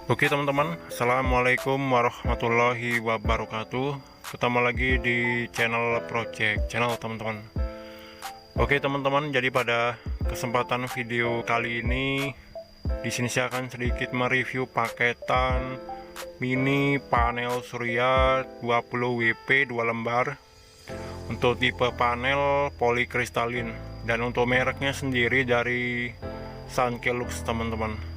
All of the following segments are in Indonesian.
Oke teman-teman, Assalamualaikum warahmatullahi wabarakatuh. Ketemu lagi di channel Project Channel teman-teman. Oke teman-teman, jadi pada kesempatan video kali ini di sini saya akan sedikit mereview paketan mini panel surya 20 WP 2 lembar untuk tipe panel polikristalin, dan untuk mereknya sendiri dari Sunkelux teman-teman.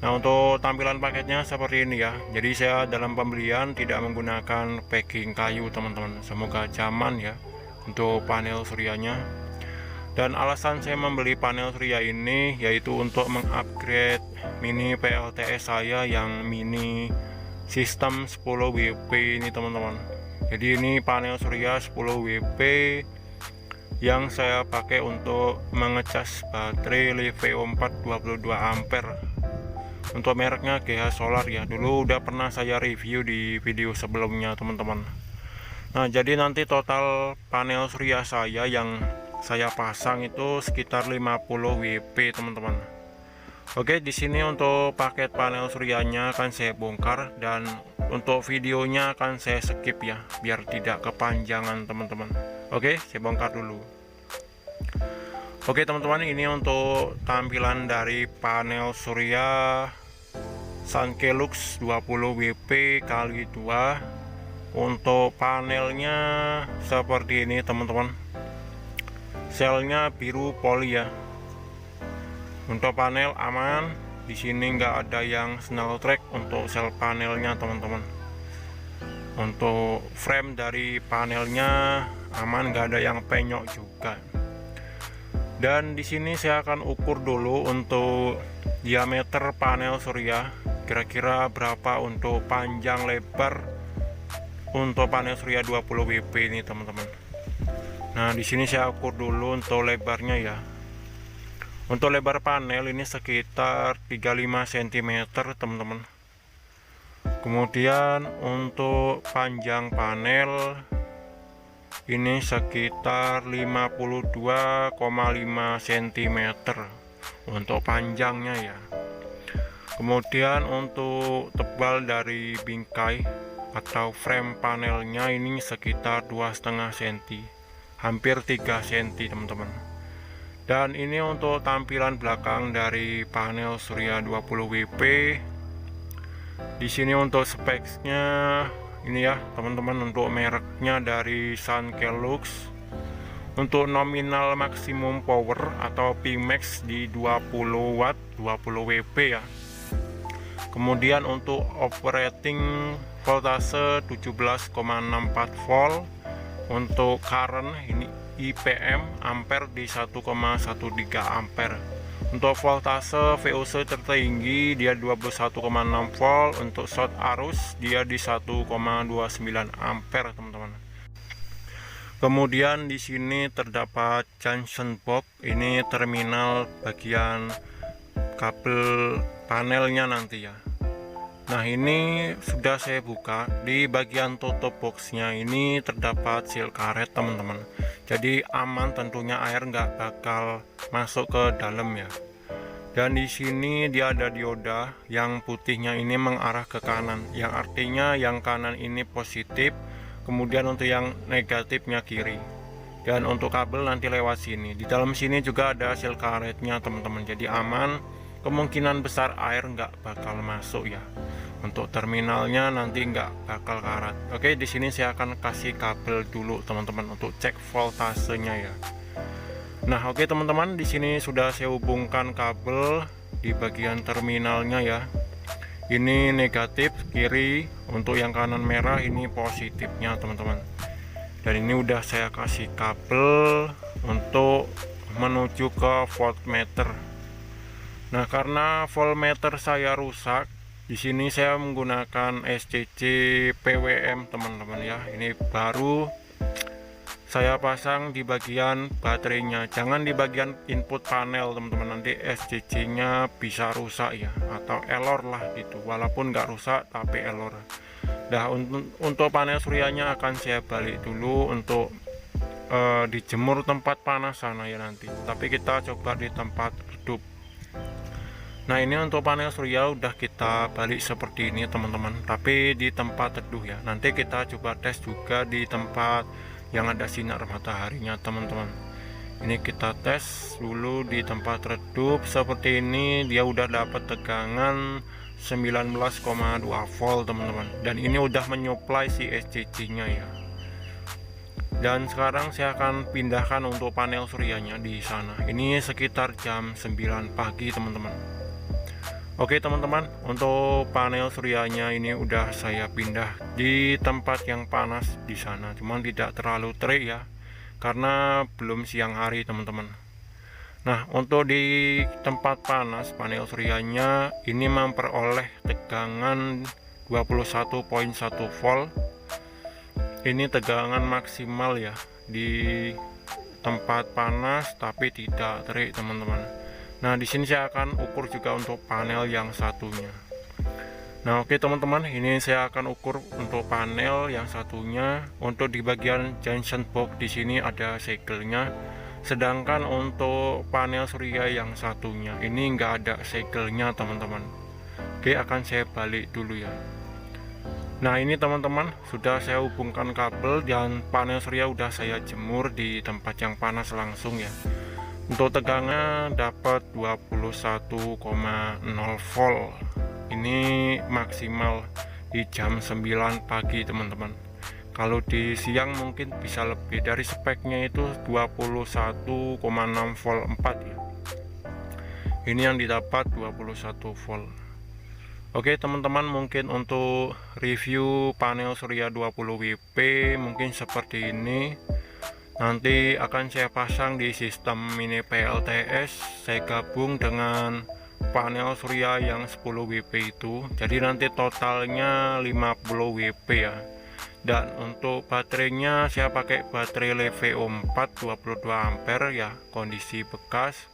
Nah, untuk tampilan paketnya seperti ini ya. Jadi saya dalam pembelian tidak menggunakan packing kayu teman-teman. Semoga aman ya untuk panel suryanya. Dan alasan saya membeli panel surya ini yaitu untuk mengupgrade mini PLTS saya yang mini sistem 10 WP ini teman-teman. Jadi ini panel surya 10 WP yang saya pakai untuk mengecas baterai Liveo 4 22 ampere. Untuk mereknya GH Solar ya, dulu udah pernah saya review di video sebelumnya teman-teman. Nah, jadi nanti total panel surya saya yang saya pasang itu sekitar 50 WP teman-teman. Oke, di sini untuk paket panel suryanya akan saya bongkar, dan untuk videonya akan saya skip ya biar tidak kepanjangan teman-teman. Oke, saya bongkar dulu. Oke teman-teman, ini untuk tampilan dari panel surya Sunkelux 20 WP kali 2. Untuk panelnya seperti ini teman-teman, selnya biru poli ya. Untuk panel aman, di sini nggak ada yang snell track untuk sel panelnya teman-teman. Untuk frame dari panelnya aman, nggak ada yang penyok juga. Dan di sini saya akan ukur dulu untuk diameter panel surya, kira-kira berapa untuk panjang lebar untuk panel surya 20 WP ini teman-teman. Nah, di sini saya ukur dulu untuk lebarnya ya. Untuk lebar panel ini sekitar 35 cm teman-teman. Kemudian untuk panjang panel ini sekitar 52,5 cm untuk panjangnya ya. Kemudian untuk tebal dari bingkai atau frame panelnya ini sekitar 2,5 cm, hampir 3 cm teman-teman. Dan ini untuk tampilan belakang dari panel surya 20 WP. Di sini untuk speknya ini ya teman-teman, untuk mereknya dari Sunkelux. Untuk nominal maksimum power atau Pmax di 20 watt 20 WP ya. Kemudian untuk operating voltase 17,64 volt. Untuk current ini IPM ampere di 1,13 ampere. Untuk voltase VOC tertinggi dia 21,6 volt. Untuk short arus dia di 1,29 ampere teman-teman. Kemudian di sini terdapat junction box, ini terminal bagian kabel panelnya nanti ya. Nah, ini sudah saya buka. Di bagian tutup boxnya ini terdapat seal karet teman-teman. Jadi aman tentunya, air nggak bakal masuk ke dalam ya. Dan di sini dia ada dioda yang putihnya ini mengarah ke kanan, yang artinya yang kanan ini positif, kemudian untuk yang negatifnya kiri. Dan untuk kabel nanti lewat sini. Di dalam sini juga ada seal karetnya teman-teman. Jadi aman, kemungkinan besar air nggak bakal masuk ya. Untuk terminalnya nanti nggak bakal karat. Oke, di sini saya akan kasih kabel dulu teman-teman untuk cek voltasenya ya. Nah, oke teman-teman, di sini sudah saya hubungkan kabel di bagian terminalnya ya. Ini negatif kiri, untuk yang kanan merah ini positifnya teman-teman. Dan ini udah saya kasih kabel untuk menuju ke voltmeter. Nah, karena voltmeter saya rusak, di sini saya menggunakan SCC PWM teman-teman ya. Ini baru saya pasang di bagian baterainya, jangan di bagian input panel teman-teman, nanti SCC nya bisa rusak ya, atau error lah gitu, walaupun nggak rusak tapi error. Nah, untuk panel suryanya akan saya balik dulu untuk dijemur tempat panas sana ya nanti, tapi kita coba di tempat redup. Nah, ini untuk panel surya udah kita balik seperti ini teman-teman, tapi di tempat teduh ya. Nanti kita coba tes juga di tempat yang ada sinar mataharinya teman-teman. Ini kita tes dulu di tempat redup seperti ini. Dia udah dapat tegangan 19,2 volt teman-teman, dan ini udah menyuplai si SCC nya ya. Dan sekarang saya akan pindahkan untuk panel suryanya di sana. Ini sekitar jam 9 pagi teman-teman. Oke teman-teman, untuk panel suryanya ini udah saya pindah di tempat yang panas di sana, cuman tidak terlalu terik ya, karena belum siang hari teman-teman. Nah, untuk di tempat panas panel suryanya ini memperoleh tegangan 21,1 volt. Ini tegangan maksimal ya di tempat panas, tapi tidak terik teman-teman. Nah, di sini saya akan ukur juga untuk panel yang satunya. Nah, oke teman-teman, ini saya akan ukur untuk panel yang satunya. Untuk di bagian junction box di sini ada segelnya. Sedangkan untuk panel surya yang satunya ini enggak ada segelnya teman-teman. Oke, akan saya balik dulu ya. Nah, ini teman-teman, sudah saya hubungkan kabel dan panel surya udah saya jemur di tempat yang panas langsung ya. Untuk tegangan dapat 21,0 volt. Ini maksimal di jam 9 pagi teman-teman. Kalau di siang mungkin bisa lebih, dari speknya itu 21,6 volt 4 ya. Ini yang didapat 21 volt. Oke teman-teman, mungkin untuk review panel surya 20 WP mungkin seperti ini. Nanti akan saya pasang di sistem mini PLTS. Saya gabung dengan panel surya yang 10 WP itu. Jadi nanti totalnya 50 WP ya. Dan untuk baterainya saya pakai baterai Leveo 4 22 ampere ya, kondisi bekas.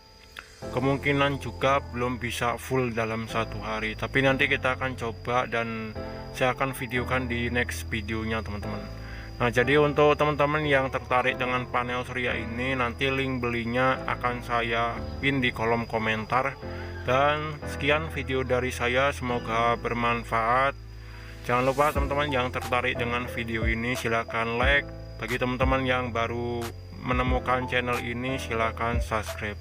Kemungkinan juga belum bisa full dalam satu hari, tapi nanti kita akan coba dan saya akan videokan di next videonya teman-teman. Nah, jadi untuk teman-teman yang tertarik dengan panel surya ini, nanti link belinya akan saya pin di kolom komentar. Dan sekian video dari saya, semoga bermanfaat. Jangan lupa teman-teman yang tertarik dengan video ini silahkan like. Bagi teman-teman yang baru menemukan channel ini silahkan subscribe.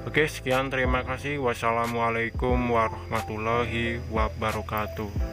Oke, sekian, terima kasih. Wassalamualaikum warahmatullahi wabarakatuh.